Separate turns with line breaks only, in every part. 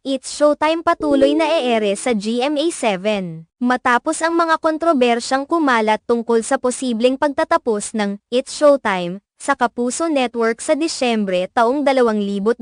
It's Showtime patuloy na eere sa GMA7. Matapos ang mga kontrobersyang kumalat tungkol sa posibleng pagtatapos ng It's Showtime sa Kapuso Network sa Disyembre taong 2024,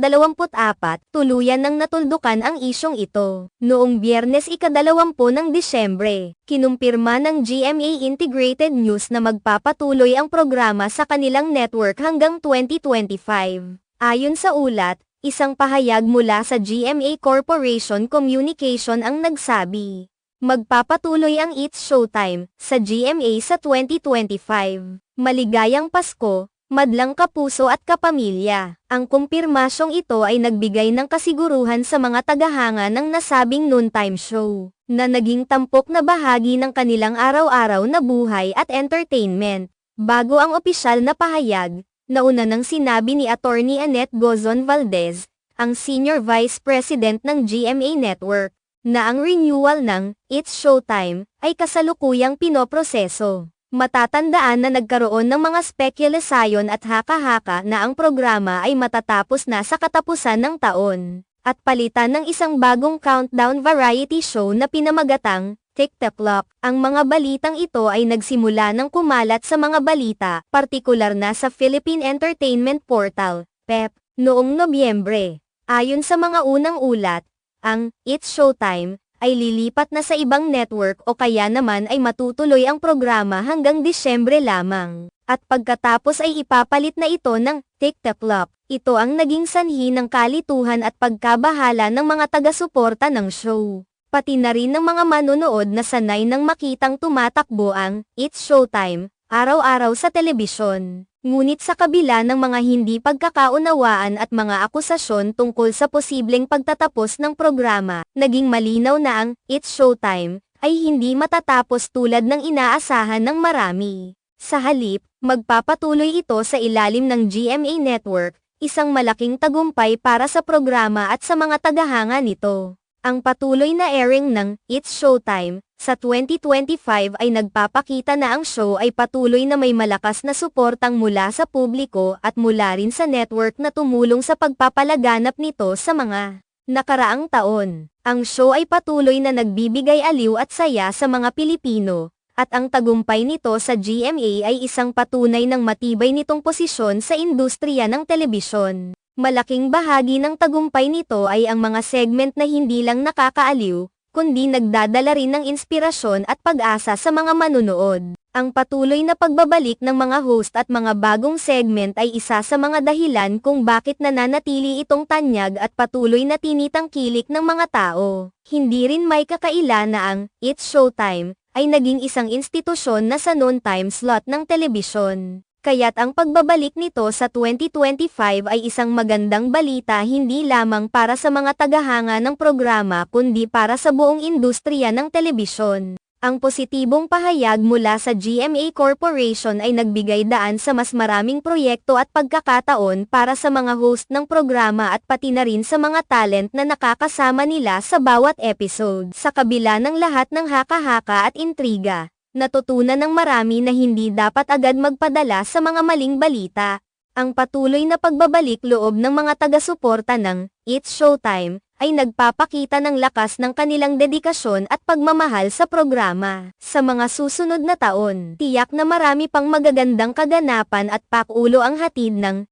tuluyan nang natuldukan ang isyong ito. Noong Biyernes ika-20 ng Disyembre, kinumpirma ng GMA Integrated News na magpapatuloy ang programa sa kanilang network hanggang 2025. Ayon sa ulat, isang pahayag mula sa GMA Corporation Communication ang nagsabi, magpapatuloy ang It's Showtime sa GMA sa 2025. Maligayang Pasko, madlang kapuso at kapamilya. Ang kumpirmasyong ito ay nagbigay ng kasiguruhan sa mga tagahanga ng nasabing noontime show, na naging tampok na bahagi ng kanilang araw-araw na buhay at entertainment. Bago ang opisyal na pahayag, nauna nang sinabi ni Attorney Annette Gozon Valdez, ang Senior Vice President ng GMA Network, na ang renewal ng It's Showtime ay kasalukuyang pinoproseso. Matatandaan na nagkaroon ng mga spekulasyon at haka-haka na ang programa ay matatapos na sa katapusan ng taon, at palitan ng isang bagong countdown variety show na pinamagatang Tick-Tock. Ang mga balitang ito ay nagsimula ng kumalat sa mga balita, partikular na sa Philippine Entertainment Portal, PEP, noong Nobyembre. Ayon sa mga unang ulat, ang It's Showtime ay lilipat na sa ibang network o kaya naman ay matutuloy ang programa hanggang Disyembre lamang. At pagkatapos ay ipapalit na ito ng Tick-Tock. Ito ang naging sanhi ng kalituhan at pagkabahala ng mga taga-suporta ng show. Pati na rin ng mga manonood na sanay nang makitang tumatakbo ang It's Showtime araw-araw sa telebisyon. Ngunit sa kabila ng mga hindi pagkakaunawaan at mga akusasyon tungkol sa posibleng pagtatapos ng programa, naging malinaw na ang It's Showtime ay hindi matatapos tulad ng inaasahan ng marami. Sa halip, magpapatuloy ito sa ilalim ng GMA Network, isang malaking tagumpay para sa programa at sa mga tagahanga nito. Ang patuloy na airing ng It's Showtime sa 2025 ay nagpapakita na ang show ay patuloy na may malakas na suportang mula sa publiko at mula rin sa network na tumulong sa pagpapalaganap nito sa mga nakaraang taon. Ang show ay patuloy na nagbibigay aliw at saya sa mga Pilipino, at ang tagumpay nito sa GMA ay isang patunay ng matibay nitong posisyon sa industriya ng telebisyon. Malaking bahagi ng tagumpay nito ay ang mga segment na hindi lang nakakaaliw, kundi nagdadala rin ng inspirasyon at pag-asa sa mga manunood. Ang patuloy na pagbabalik ng mga host at mga bagong segment ay isa sa mga dahilan kung bakit nananatili itong tanyag at patuloy na tinitangkilik ng mga tao. Hindi rin may kakaila na ang It's Showtime ay naging isang institusyon na sa noon-time slot ng telebisyon. Kaya't ang pagbabalik nito sa 2025 ay isang magandang balita hindi lamang para sa mga tagahanga ng programa kundi para sa buong industriya ng telebisyon. Ang positibong pahayag mula sa GMA Corporation ay nagbigay daan sa mas maraming proyekto at pagkakataon para sa mga host ng programa at pati na rin sa mga talent na nakakasama nila sa bawat episode. Sa kabila ng lahat ng haka-haka at intriga, natutunan ng marami na hindi dapat agad magpadala sa mga maling balita. Ang patuloy na pagbabalik loob ng mga taga-suporta ng It's Showtime ay nagpapakita ng lakas ng kanilang dedikasyon at pagmamahal sa programa. Sa mga susunod na taon, tiyak na marami pang magagandang kaganapan at pakulo ang hatid ng